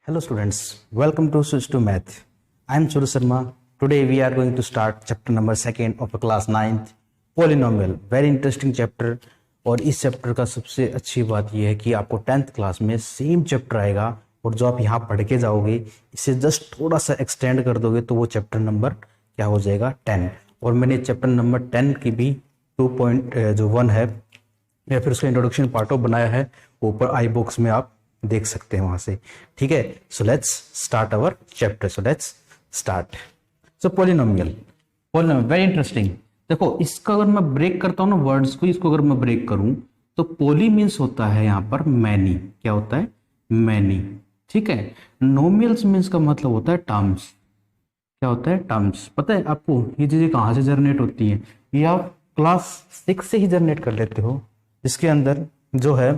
Hello students, welcome to Switch to Math. I am Suru Sharma. Today we are going to start chapter number 2nd of class 9th, Polynomial. Very interesting chapter. और इस chapter का सबसे अच्छी बात यह है कि आपको 10th क्लास में सेम चैप्टर आएगा और जो आप यहाँ पढ़ के जाओगे इसे जस्ट थोड़ा सा एक्सटेंड कर दोगे तो वो चैप्टर नंबर क्या हो जाएगा 10। और मैंने चैप्टर नंबर 10 की भी 2.1 है या फिर उसका इंट्रोडक्शन पार्ट ऑफ बनाया है, ऊपर आई बॉक्स में आप देख सकते हैं वहां से। ठीक है, so let's start our chapter. So let's start. So polynomial very interesting. देखो इसका अगर मैं ब्रेक करता हूं ना वर्ड्स को, इसको अगर मैं ब्रेक करूं तो पोली मीन्स होता है यहाँ पर मैनी। क्या होता है? मैनी। ठीक है। नोमियल्स मीन्स का मतलब होता है टर्म्स। क्या होता है? टर्म्स। पता है आपको ये चीजें कहाँ से जनरेट होती है? ये आप क्लास 6 से ही जनरेट कर लेते हो। इसके अंदर जो है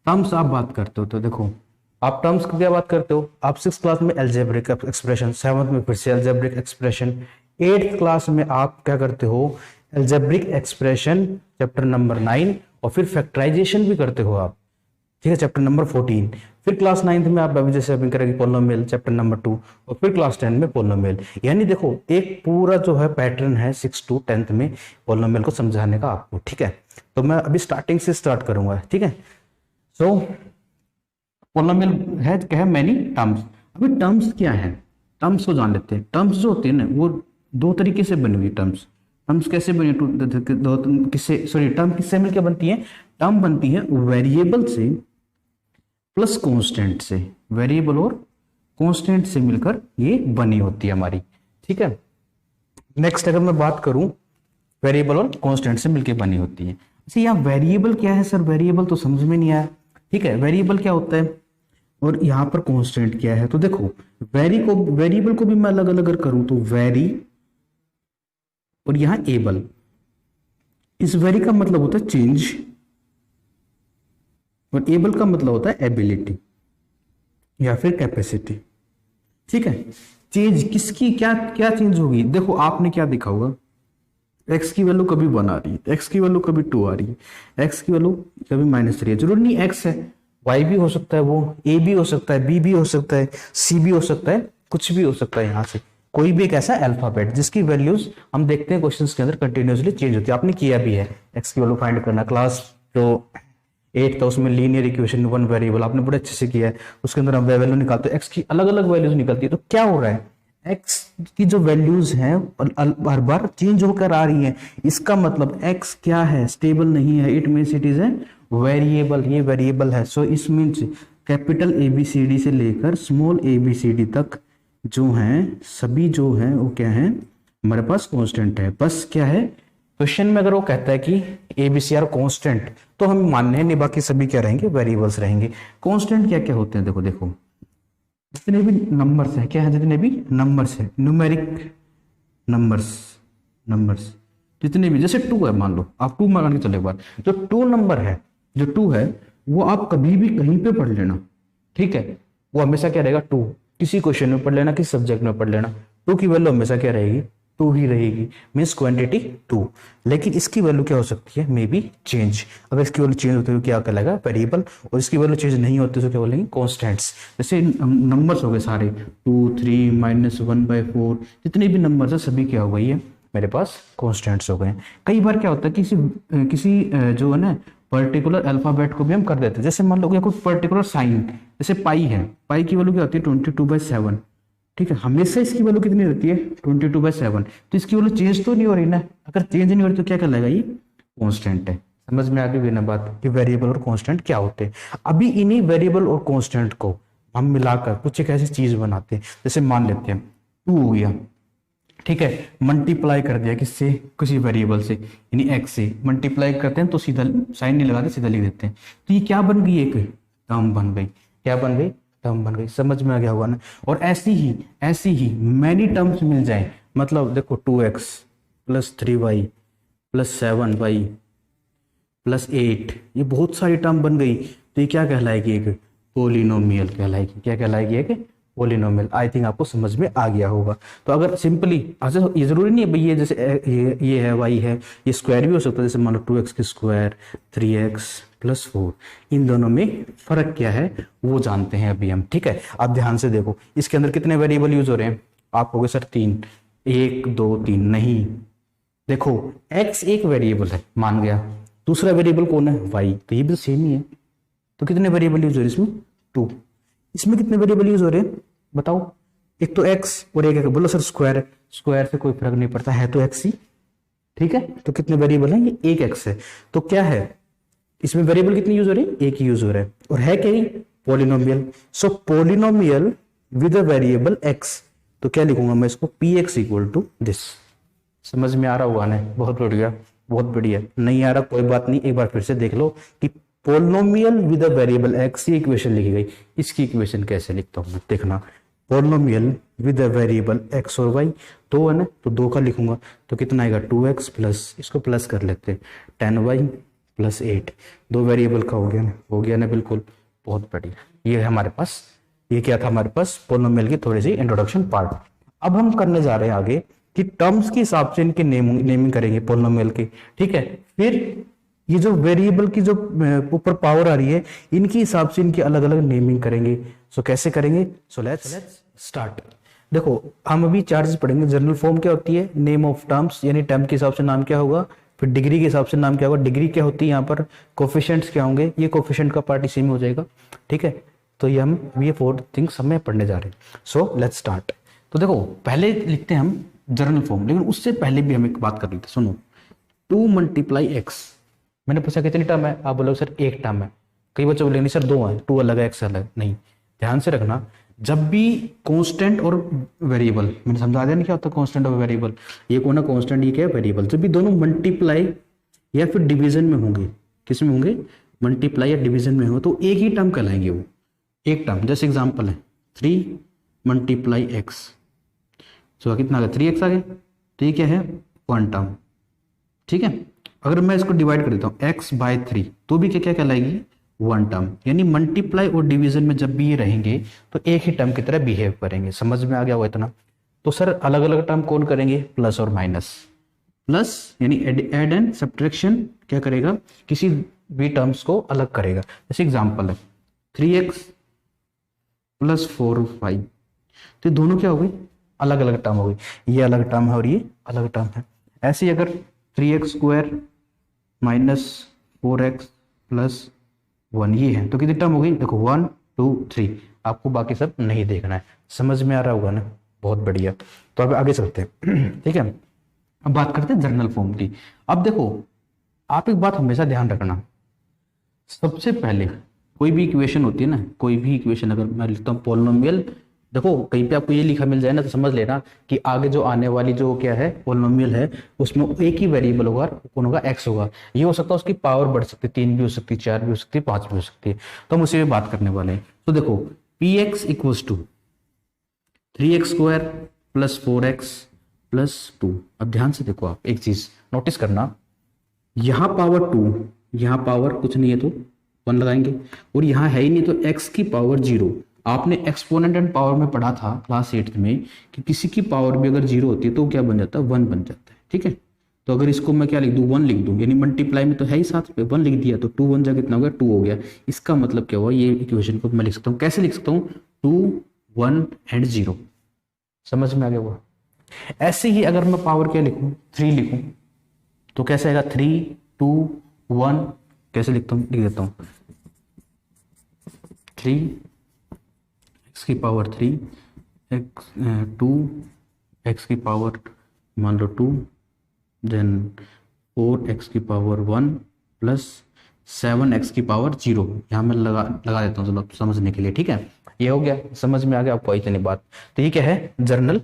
टर्म्स आप बात करते हो तो देखो आप टर्म्स की क्या बात करते हो? आप 6th क्लास में अलजेब्रिक एक्सप्रेशन, 7th में फिर से अलजेब्रिक एक्सप्रेशन, 8th क्लास में आप क्या करते हो? अलजेब्रिक एक्सप्रेशन चैप्टर नंबर 9 और फिर फैक्टराइजेशन भी करते हो आप। ठीक है, चैप्टर नंबर 14। फिर क्लास 9th में आप अभी जैसे अभी करेंगे पोलिनोमियल चैप्टर नंबर 2 और फिर क्लास 10 में पोलिनोमियल। यानी देखो एक पूरा जो है पैटर्न है 6 to 10th में पोलिनोमियल को समझाने का आपको। ठीक है, तो मैं अभी स्टार्टिंग से स्टार्ट करूंगा। ठीक है, सो पोलिनोमियल है क्या है? Many terms. अभी टर्म्स क्या है? टर्म्स को जान लेते हैं। टर्म्स जो होती है ना वो दो तरीके से बनी हुई। टर्म्स कैसे बनी? टर्म किससे मिलकर बनती है? टर्म बनती है वेरिएबल से प्लस कांस्टेंट से। वेरिएबल और कांस्टेंट से मिलकर ये बनी होती है हमारी। ठीक है, नेक्स्ट अगर मैं बात करूं वेरिएबल और कांस्टेंट से मिलकर बनी होती है। अच्छा यहाँ वेरिएबल क्या है सर? वेरिएबल तो समझ में नहीं आया। ठीक है, वेरिएबल क्या होता है और यहाँ पर कांस्टेंट क्या है? तो देखो वेरिएबल को भी मैं अलग अलग अगर करूं तो वेरी और यहां एबल। इस वेरी का मतलब होता है चेंज और एबल का मतलब होता है एबिलिटी या फिर कैपेसिटी। ठीक है, चेंज किसकी क्या क्या चेंज होगी? देखो आपने क्या देखा होगा, x की वैल्यू कभी 1 आ रही है, x की वैल्यू कभी 2 आ रही है, x की वैल्यू कभी -3 है। जरूर नहीं x है, y भी हो सकता है, वो a भी हो सकता है, b भी हो सकता है, c भी हो सकता है, कुछ भी हो सकता है। यहाँ से कोई भी एक ऐसा अल्फाबेट जिसकी वैल्यूज हम देखते हैं क्वेश्चंस के अंदर कंटिन्यूअसली चेंज होती है। आपने किया भी है, x की वैल्यू फाइंड करना। क्लास जो 8 था उसमें लीनियर इक्वेशन 1 वेरिएबल आपने बड़े अच्छे से किया है। उसके अंदर हम वैल्यू निकालते हैं, x की अलग अलग वैल्यूज निकलती है। तो क्या हो रहा है? x की जो वैल्यूज हैं बार बार चेंज होकर आ रही हैं। इसका मतलब x क्या है? स्टेबल नहीं है। It means it is a variable. ये वेरिएबल है। सो इस मींस कैपिटल ABCD से लेकर स्मॉल ABCD तक जो हैं सभी जो हैं वो क्या है? हमारे पास कांस्टेंट है। बस क्या है क्वेश्चन में अगर वो कहता है कि ABC आर कांस्टेंट तो हम मानने हैं, नहीं बाकी सभी क्या रहेंगे? वेरिएबल्स रहेंगे। कांस्टेंट क्या क्या होते हैं? देखो जितने भी नंबर्स हैं, क्या है? जितने भी नंबर्स हैं, न्यूमेरिक नंबर्स जितने भी, जैसे 2 है, मान लो आप 2 मान के चलो एक बार। जो 2 नंबर है, जो 2 है वो आप कभी भी कहीं पे पढ़ लेना। ठीक है, वो हमेशा क्या रहेगा? 2। किसी क्वेश्चन में पढ़ लेना, किसी सब्जेक्ट में पढ़ लेना, 2 की वैल्यू हमेशा क्या रहेगी? 2 ही रहेगी। Means quantity 2। लेकिन इसकी वैल्यू क्या हो सकती है? May be change. अगर इसकी वैल्यू चेंज होती है तो क्या कहलाएगा? वेरिएबल। और इसकी वैल्यू चेंज नहीं होती तो क्या बोलेंगे? कांस्टेंट्स। जैसे नंबर्स हो गए सारे 2, 3, -1/4 जितने भी नंबर्स है सभी क्या हो गई है मेरे पास? कांस्टेंट्स हो गए। कई बार क्या होता है किसी जो है ना पर्टिकुलर अल्फाबेट को भी हम कर देते हैं। जैसे मान लो कोई पर्टिकुलर साइन, जैसे पाई है, पाई की वैल्यू क्या होती है? 22/7। ठीक है, हमेशा इसकी वैल्यू कितनी रहती है? 22/7। तो इसकी वैल्यू चेंज तो नहीं हो रही ना। अगर चेंज नहीं हो रही तो क्या कहलाएगा? ये कांस्टेंट है। समझ में आ गई ना बात कि वेरिएबल और कांस्टेंट क्या होते हैं? अभी इन्हीं वेरिएबल और कांस्टेंट को हम मिलाकर कुछ एक ऐसी चीज बनाते हैं। जैसे मान लेते हैं 2 हो गया, ठीक है, मल्टीप्लाई कर दिया किससे? किसी वेरिएबल से, यानी x से मल्टीप्लाई करते हैं तो सीधा साइन नहीं लगाते, सीधा लिख देते हैं। तो ये क्या बन गई? एक टर्म बन गई। क्या बन गई? टर्म बन गई। समझ में आ गया होगा ना। और ऐसी ही मैनी टर्म्स मिल जाए, मतलब देखो 2x + 3y + 7y + 8, ये बहुत सारी टर्म बन गई। तो ये क्या कहलाएगी? एक पोलिनोमियल कहलाएगी। क्या कहलाएगी? एक पोलिनोमियल। आई थिंक आपको समझ में आ गया होगा। तो अगर सिंपली, अच्छा ये जरूरी नहीं है भाई ये जैसे ये है y है, ये स्क्वायर भी हो सकता है, जैसे मान लो 2x की स्क्वायर 3x प्लस 4, इन दोनों में फर्क क्या है वो जानते हैं अभी हम। ठीक है, आप ध्यान से देखो इसके अंदर कितने वेरिएबल यूज हो रहे हैं। आप कहोगे सर 3, 1 2 3, नहीं, देखो x एक वेरिएबल है मान गया, दूसरा वेरिएबल कौन है y, तो ये भी सेम ही है। तो कितने वेरिएबल यूज हो रहे हैं इसमें, 2। इसमें कितने वेरिएबल यूज हो रहे हैं बताओ, एक तो x और एक है, बोलो सर स्क्वायर है, स्क्वायर से कोई फर्क नहीं पड़ता, है तो x ही। ठीक है, तो कितने वेरिएबल हैं, ये एक x है। तो क्या है इसमें वेरिएबल कितने यूज हो रहे हैं, एक ही यूज हो रहा है, और है क्या, polynomial. So polynomial with a variable x, तो क्या लिखूंगा मैं इसको, px इक्वल टू दिस। समझ में आ रहा होगा ना, बहुत बढ़िया बहुत बढ़िया। नहीं आ रहा कोई बात नहीं, एक बार फिर से देख लो कि polynomial with a variable x, ये इक्वेशन लिखी गई, इसकी इक्वेशन कैसे लिखता हूं मैं, देखना। Polynomial with a variable x और y, 2 है ना, तो 2 का लिखूंगा, तो कितना आएगा 2x प्लस, इसको प्लस कर लेते हैं 10y प्लस 8, 2 वेरिएबल का हो गया ना, हो गया ना, बिल्कुल बहुत बढ़िया। ये है हमारे पास, ये क्या था हमारे पास पोलिनोमियल की थोड़ी सी इंट्रोडक्शन पार्ट। अब हम करने जा रहे हैं आगे कि टर्म्स के हिसाब से इनके नेमिंग करेंगे पोलिनोमियल की। ठीक है, फिर ये जो वेरिएबल की जो ऊपर पावर आ रही है इनके हिसाब से इनकी अलग अलग नेमिंग करेंगे। सो कैसे करेंगे, सो लेट्स स्टार्ट। देखो हम अभी चार्जेस पढ़ेंगे। जनरल फॉर्म क्या होती है, नेम ऑफ टर्म्स, यानी टर्म के हिसाब से नाम क्या होगा, फिर डिग्री के हिसाब से नाम क्या होगा, डिग्री क्या होती है यहाँ पर, कोफिशिएंट्स क्या होंगे, ये कोफिशिएंट का पार्ट इसी में हो जाएगा। ठीक है, तो ये हम ये 4 थिंग्स हमें पढ़ने जा रहे हैं। So let's start. तो देखो पहले लिखते हैं हम जनरल फॉर्म, लेकिन उससे पहले भी हम एक बात कर रहे थे, सुनो। 2 मल्टीप्लाई एक्स, मैंने पूछा कितनी टर्म है, आप बोलोगे सर एक टर्म है। कई बच्चे बोलेंगे नहीं सर 2 है, 2 अलग है एक्स अलग, नहीं। ध्यान से रखना, जब भी कांस्टेंट और वेरिएबल, मैंने समझा दिया ना क्या होता है कांस्टेंट और वेरिएबल, ये कौन है कांस्टेंट, ये क्या है वेरिएबल। जब भी दोनों मल्टीप्लाई या फिर डिवीजन में होंगे, किस में होंगे, मल्टीप्लाई या डिवीजन में हो, तो एक ही टर्म कहलाएंगे वो, एक टर्म। जैसे एग्जांपल है 3 मल्टीप्लाई एक्स, तो कितना आ गया 3x आ गया, तो ये क्या है 1 टर्म। ठीक है, अगर मैं इसको डिवाइड कर देता हूँ x बाय 3, तो भी क्या क्या कहलाएगी 1 टर्म। यानी मल्टीप्लाई और डिवीजन में जब भी ये रहेंगे तो एक ही टर्म की तरह बिहेव करेंगे। समझ में आ गया वो इतना। तो सर अलग अलग टर्म कौन करेंगे, प्लस और माइनस। प्लस यानी एड एंड सब्ट्रैक्शन क्या करेगा, किसी भी टर्म्स को अलग करेगा। जैसे एग्जांपल है 3x प्लस 4y, तो दोनों क्या हो गई, अलग अलग टर्म हो गई। ये अलग टर्म है और ये अलग टर्म है। ऐसे ही अगर 3x square minus 4x plus 1 ये है, तो कितनी टर्म हो गई, देखो 1 2 3, आपको बाकी सब नहीं देखना है। समझ में आ रहा होगा ना, बहुत बढ़िया। तो अब आगे चलते हैं। ठीक है, अब बात करते हैं जनरल फॉर्म की। अब देखो आप एक बात हमेशा ध्यान रखना, सबसे पहले कोई भी इक्वेशन होती है ना, कोई भी इक्वेशन अगर मैं लिखता हूँ पोलिनोमियल, देखो कहीं पे आपको ये लिखा मिल जाए ना, तो समझ लेना कि आगे जो आने वाली जो क्या है पोलिनोमियल है, उसमें एक ही वेरिएबल होगा, कौन होगा, एक्स होगा। ये हो सकता है उसकी पावर बढ़ सकती है, 3 भी हो सकती है, 4 भी हो सकती है, 5 भी हो सकती है। तो हम उसी में बात करने वाले हैं। तो देखो p x equals to 3x square plus 4x plus 2। अब ध्यान से देखो, आप एक चीज नोटिस करना, यहां पावर 2, यहां पावर कुछ नहीं है तो 1 लगाएंगे, और यहां है ही नहीं तो x की पावर 0। आपने एक्सपोनेंट एंड पावर में पढ़ा था क्लास 8 में कि किसी की पावर भी अगर 0 होती है तो क्या बन जाता है, 1 बन जाता है। ठीक है, तो अगर इसको मैं क्या लिख दूं, 1 लिख दूं, यानी मल्टीप्लाई में तो है ही साथ पे 1 लिख दिया, तो 2 1 जा कितना हो गया, 2 हो गया। इसका मतलब क्या हुआ, ये इक्वेशन को मैं लिख सकता हूँ, कैसे लिख सकता हूँ, 2 1 एंड 0। समझ में आ गया हुआ। ऐसे ही अगर मैं पावर क्या लिखूं, 3 लिखूं, तो कैसे आएगा, 3 2 1, कैसे लिखता हूं, लिख देता हूं 3 x की पावर 3 2 x की पावर मान लो 2, देन 4 x की पावर 1 प्लस 7 x की पावर 0। यहाँ मैं लगा देता हूँ, चलो समझने के लिए। ठीक है, ये हो गया, समझ में आ गया आपको इतनी बात। तो ये क्या है, जर्नल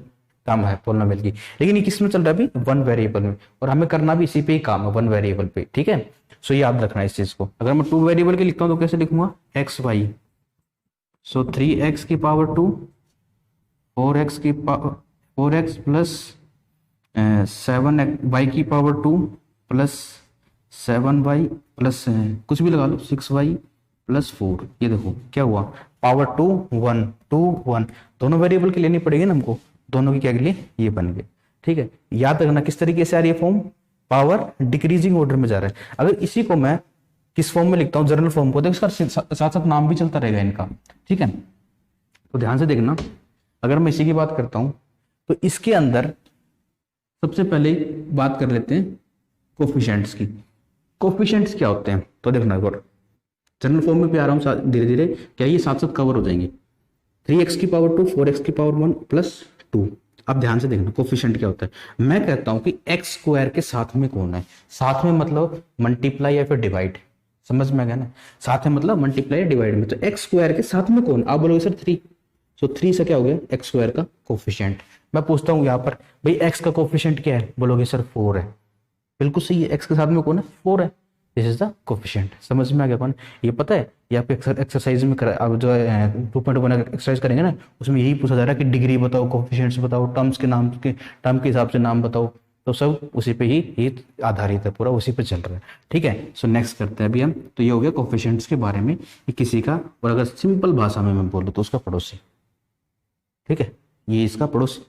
काम है पोलिनोमियल की, लेकिन ये किस में चल रहा है अभी, 1 वेरिएबल में, और हमें करना भी इसी पे ही काम है, 1 वेरिएबल पे। ठीक है, सो याद रखना इस चीज को। अगर मैं 2 वेरिएबल के लिखता हूं तो कैसे लिखूंगा, एक्स वाई, सो 3x की पावर 2, 4x की पावर 4x प्लस 7y की पावर 2 प्लस 7y प्लस कुछ भी लगा लो 6y प्लस 4, ये देखो क्या हुआ, पावर 2 1 2 1, दोनों वेरिएबल की लेनी पड़ेगी ना हमको, दोनों की क्या के लिए ये बन गए। ठीक है, याद रखना किस तरीके से आ रही है फॉर्म, पावर डिक्रीजिंग ऑर्डर में जा रहा है। अगर इसी को मैं किस फॉर्म में लिखता हूँ, जनरल फॉर्म को, देखो इसका साथ साथ नाम भी चलता रहेगा इनका। ठीक है, तो ध्यान से देखना, अगर मैं इसी की बात करता हूं तो इसके अंदर सबसे पहले बात कर लेते हैं कोफिशिएंट्स की। कोफिशिएंट्स क्या होते हैं तो देखना, एक जनरल फॉर्म में भी आ रहा हूँ धीरे धीरे, क्या ये साथ साथ कवर हो जाएंगे। 3x की पावर 2 4x की पावर 1 प्लस 2। अब ध्यान से देखना कोफिशिएंट क्या होता है। मैं कहता हूं कि एक्स स्क्वायर के साथ में कौन है, साथ में मतलब मल्टीप्लाई या फिर डिवाइड, समझ में आ गया ना, साथ में मतलब मल्टीप्लाई या डिवाइड में। तो एक्स स्क्वायर के साथ में कौन, आप बोलोगे सर 3, सो 3 से क्या हो गया एक्स स्क्वायर का कोफिशिएंट। मैं पूछता हूँ यहाँ पर भाई एक्स का कोफिशिएंट क्या है, बोलोगे सर 4 है, बिल्कुल सही है, एक्स के साथ में कौन है 4 है, दिस इज द कोफिशिएंट। समझ में आ गया कौन, ये पता है ये आप एक्सरसाइज में अब जो 2.1 एक्सरसाइज करेंगे ना, उसमें यही पूछा जा रहा है कि डिग्री बताओ, कोफिशिएंट्स बताओ, टर्म्स के नाम के टर्म के हिसाब से नाम बताओ, तो सब उसी पे ही आधारित है, पूरा उसी पे चल रहा है। ठीक है, सो नेक्स्ट करते हैं अभी हम, तो ये हो गया कोफिशिएंट्स के बारे में कि किसी का, और अगर सिंपल भाषा में मैं बोल दूं तो उसका पड़ोसी। ठीक है, ये इसका पड़ोसी,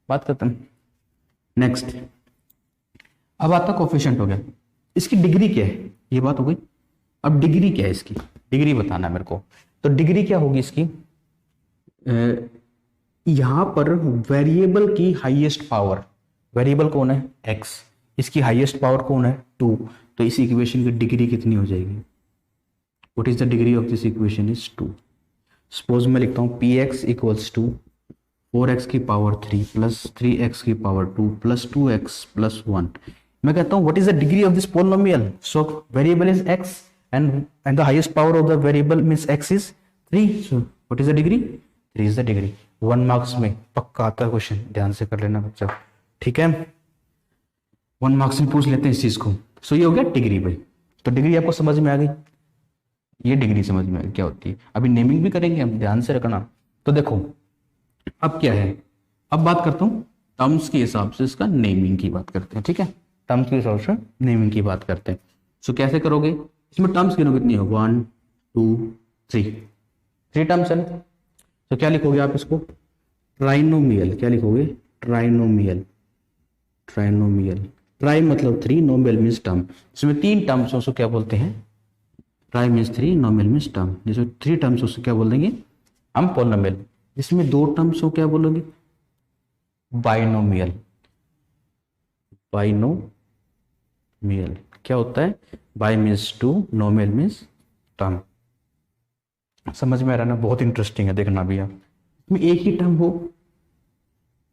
बात करते हैं नेक्स्ट। अब आता कोफिशिएंट हो गया, इसकी डिग्री क्या है, ये बात हो गई। अब डिग्री क्या है इसकी, डिग्री बताना है मेरे को। तो डिग्री क्या होगी इसकी, यहां पर वेरिएबल की हाईएस्ट पावर, वेरिएबल कौन है x, इसकी हाईएस्ट पावर कौन है 2, तो इस इक्वेशन की डिग्री कितनी हो जाएगी, what is the degree of this equation is 2। Suppose मैं लिखता हूं px इक्वल्स टू 4x की पावर 3 प्लस 3x की पावर 2 प्लस 2x प्लस 1। मैं कहता हूं what is the degree of this polynomial, so variable is x and the highest power of the variable means x is 3, so what is the degree, 3 is the degree। 1 marks में पक्का आता है question, ध्यान से कर लेना बच्चा। ठीक है, 1 मार्क्स में पूछ लेते हैं इस चीज को। सो ये हो गया डिग्री भाई, तो डिग्री आपको समझ में आ गई, ये डिग्री समझ में आ गई क्या होती है। अभी नेमिंग भी करेंगे हम, ध्यान से रखना। तो देखो अब क्या है, अब बात करता हूँ टर्म्स के हिसाब से इसका नेमिंग की बात करते हैं। ठीक है, टर्म्स के हिसाब से नेमिंग की बात करते हैं। सो कैसे करोगे, इसमें टर्म्स गिनो कितनी है, 1 2 3 टर्म्स है ना, तो क्या लिखोगे आप इसको, ट्राइनोमियल, क्या लिखोगे ट्राइनोमियल, ट्राइनोमियल, ट्राई मतलब 3, नोमियल मीन्स टर्म, इसमें 3 टर्म्स हो, क्या बोलते हैं, ट्राई मीन्स 3, नोमियल मीन्स टर्म, जिसमें 3 टर्म्स हो क्या बोल देंगे हम पोलिनोमियल, जिसमें 2 टर्म्स हो क्या बोलोगे बाइनोमियल, बाइनोमियल क्या होता है, बाई मीन्स 2, नोमियल मीन्स टर्म। समझ में आ रहा है ना, बहुत इंटरेस्टिंग है, देखना भी आप। इसमें एक ही टर्म हो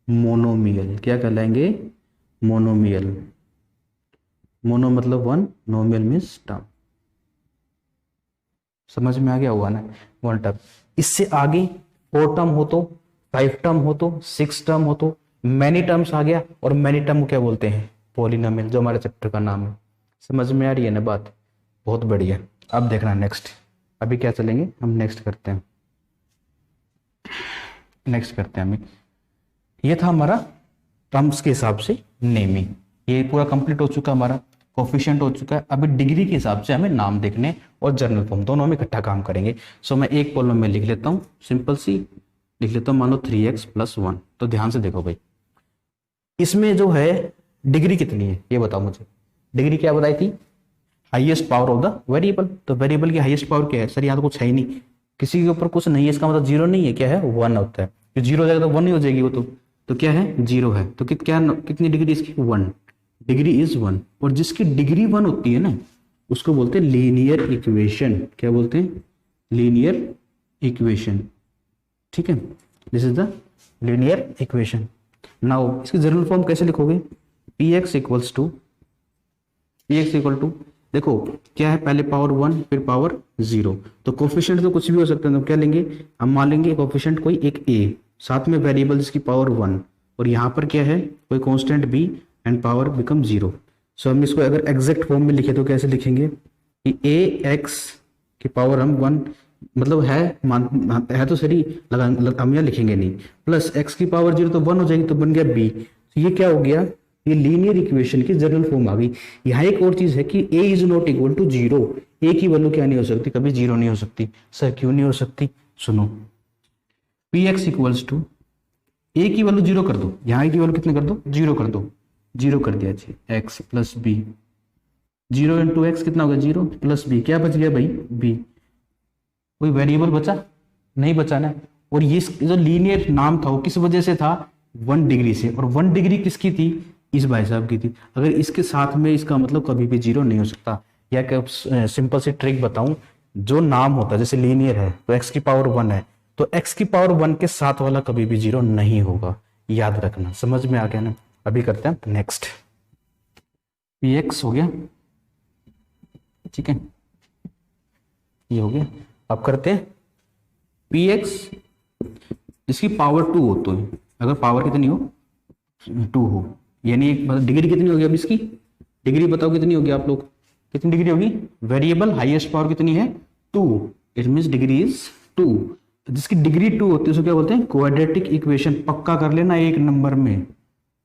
मोनोमियल, क्या कहलाएंगे मोनोमियल, मोनो मतलब 1, नोमियल मीन्स टर्म। समझ में आ गया हुआ ना, 1 टर्म। इससे आगे 4 टर्म हो तो, 5 टर्म हो तो, 6 टर्म हो तो, मैनी टर्म्स आ गया, और मैनी टर्म क्या बोलते हैं पॉलिनोमियल, जो हमारे चैप्टर का नाम है। समझ में आ रही है ना बात, बहुत बढ़िया। अब देखना नेक्स्ट, अभी क्या चलेंगे हम, नेक्स्ट करते हैं, नेक्स्ट करते हैं हमें। ये था हमारा टर्म्स के हिसाब से नेमिंग, ये पूरा कंप्लीट हो चुका हमारा, कोफिशिएंट हो चुका है। अभी डिग्री के हिसाब से हमें नाम देखने और जर्नल फॉर्म दोनों में इकट्ठा काम करेंगे। सो मैं एक कॉलम में लिख लेता हूँ, सिंपल सी लिख लेता हूँ, मान लो 3x प्लस 1। तो ध्यान से देखो भाई, इसमें जो है डिग्री कितनी है ये बताओ मुझे, डिग्री क्या बताई थी, highest power of the variable. तो वेरिएबल की हाईएस्ट पावर क्या है सर, यहाँ तो कुछ है ही नहीं, किसी के ऊपर कुछ नहीं है, इसका मतलब 0 नहीं है, क्या है 1 होता है, 0 हो जाएगा तो 1 ही हो जाएगी वो तो क्या है 0 है, तो क्या कितनी डिग्री इसकी 1, डिग्री इज 1। और जिसकी डिग्री 1 होती है ना उसको बोलते हैं लीनियर इक्वेशन, क्या बोलते हैं लीनियर इक्वेशन। ठीक है, this is the linear equation. Now इसकी जनरल फॉर्म कैसे लिखोगे, px equals to, px equal to, देखो क्या है, पहले पावर 1 फिर पावर 0, तो कोफिशिएंट तो कुछ भी हो सकता है, तो क्या लेंगे हम, मान लेंगे कोफिशिएंट कोई एक a, साथ में वेरिएबल जिसकी पावर 1, और यहाँ पर क्या है कोई constant b and power become 0। सो हम इसको अगर एग्जैक्ट फॉर्म में लिखे तो कैसे लिखेंगे कि ax की पावर हम 1 मतलब है तो सही हम यहाँ लिखेंगे नहीं, प्लस x की पावर 0 तो 1 हो जाएगी, तो बन गया b। तो ये क्या हो गया ये लीनियर इक्वेशन की जनरल फॉर्म आ गई। यहाँ एक और चीज है कि a is not equal to 0, a की वैल्यू क्या नहीं हो सकती, कभी 0 नहीं हो सकती। सर क्यों नहीं हो सकती, सुनो, px इक्वल्स टू a की वैल्यू 0 कर दो, यहाँ की वैल्यू कितने कर दो, 0 कर दो, 0 कर दिया जी, x plus b, 0 into x कितना होगा 0 प्लस बी, क्या बच गया भाई b, कोई वेरिएबल बचा नहीं बचा ना। और ये जो लीनियर नाम था वो किस वजह से था, 1 डिग्री से, और 1 डिग्री किसकी थी, इस भाई साहब की थी। अगर इसके साथ में इसका मतलब कभी भी 0 नहीं हो सकता। या क्या सिंपल सी ट्रिक बताऊं, जो नाम होता है जैसे लीनियर है तो x की पावर 1 है, तो x की पावर 1 के साथ वाला कभी भी 0 नहीं होगा, याद रखना। समझ में आ गया ना। अभी करते हैं नेक्स्ट, px हो गया, ठीक है, ये हो गया। अब करते हैं px जिसकी पावर 2 हो, तो अगर पावर कितनी हो 2 हो, यानी एक डिग्री कितनी होगी, अब इसकी डिग्री बताओ कितनी होगी आप लोग, कितनी डिग्री होगी, वेरिएबल हाईएस्ट पावर कितनी है 2, इट मींस डिग्री इज 2। जिसकी डिग्री 2 होती है उसको क्या बोलते हैं, क्वाड्रेटिक इक्वेशन। पक्का कर लेना एक नंबर में,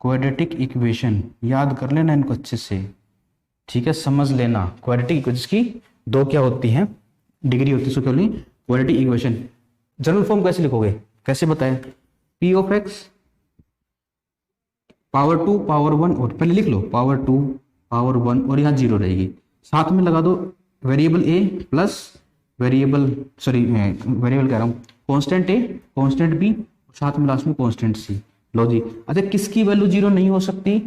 क्वाड्रेटिक इक्वेशन याद कर लेना इनको अच्छे से, ठीक है, समझ लेना। क्वाड्रेटिक जिसकी 2 क्या होती है, डिग्री होती है, उसको क्या बोलेंगे क्वाड्रेटिक इक्वेशन। जनरल फॉर्म कैसे लिखोगे, कैसे बताएं, p of x power 2 power 1, और पहले लिख लो पावर 2 पावर 1 और यहाँ 0 रहेगी, साथ में लगा दो variable a plus variable variable कह रहा हूँ कांस्टेंट a कांस्टेंट b, साथ में लास्ट में कांस्टेंट c। लो जी, अच्छा किसकी वैल्यू 0 नहीं हो सकती,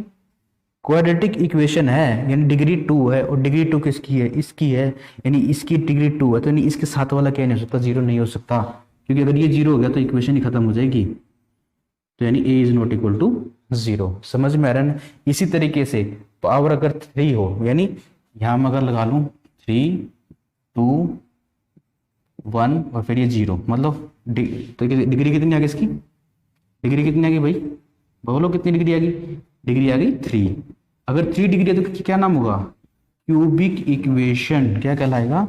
क्वाड्रेटिक इक्वेशन है यानी डिग्री 2 है, और डिग्री 2 किसकी है, इसकी है, यानी इसकी डिग्री 2 है, तो यानी इसके साथ वाला क्या नहीं हो सकता, 0 नहीं हो सकता, क्योंकि अगर ये 0 हो गया तो इक्वेशन ही खत्म हो जाएगी, तो यानी a is not equal to 0। समझ में आ रहा है ना। इसी तरीके से पावर अगर 3 हो, यानी यहां मैं अगर लगा लूं 3 2 1 और फिर ये 0, मतलब तो डिग्री कितनी आ गई इसकी, डिग्री कितनी आ गई भाई, बोलो कितनी डिग्री आ गई, डिग्री आ गई 3। अगर 3 डिग्री है तो क्या नाम होगा, क्यूबिक इक्वेशन, क्या कहलाएगा,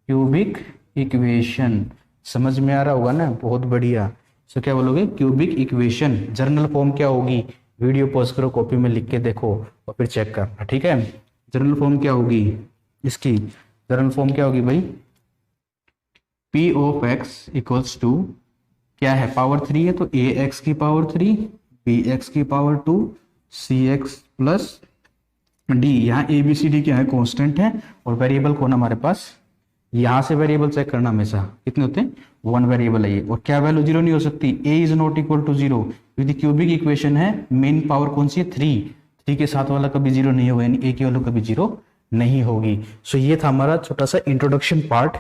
क्यूबिक इक्वेशन। समझ में आ रहा होगा ना, बहुत बढ़िया। सो क्या बोलोगे, क्यूबिक इक्वेशन। जर्नल फॉर्म क्या होगी, वीडियो पॉज करो, कॉपी में लिख के देखो और फिर चेक करना, ठीक है। जर्नल फॉर्म क्या होगी इसकी, जर्नल फॉर्म क्या होगी भाई, p of x equals to क्या है, पावर 3 है तो ax की पावर 3 bx की पावर 2 cx प्लस d। यहाँ a b c d क्या है, कांस्टेंट है, और वेरिएबल कौन हमारे पास, यहां से वेरिएबल चेक करना हमेशा, कितने होते हैं 1 वेरिएबल है ये, और क्या वैल्यू 0 नहीं हो सकती, a is not equal to 0, क्योंकि क्यूबिक इक्वेशन है, मेन पावर कौन सी है 3 के साथ वाला कभी 0 नहीं होगा, यानी a की वैल्यू कभी 0 नहीं होगी। सो ये था हमारा छोटा सा इंट्रोडक्शन पार्ट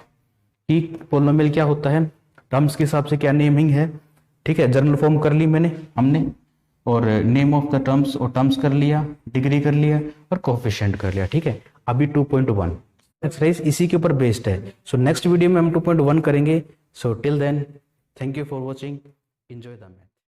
कि पोलिनोमियल क्या होता है, टर्म्स के हिसाब से क्या नेमिंग है, ठीक है। जर्नल फॉर्म कर ली हमने, और नेम ऑफ द टर्म्स और टर्म्स कर लिया, डिग्री कर लिया, और कोफिशिएंट कर लिया, ठीक है। अभी 2.1 एक्सरसाइज इसी के ऊपर बेस्ड है। सो नेक्स्ट वीडियो में हम 2.1 करेंगे। So till then, thank you for watching, enjoy the math.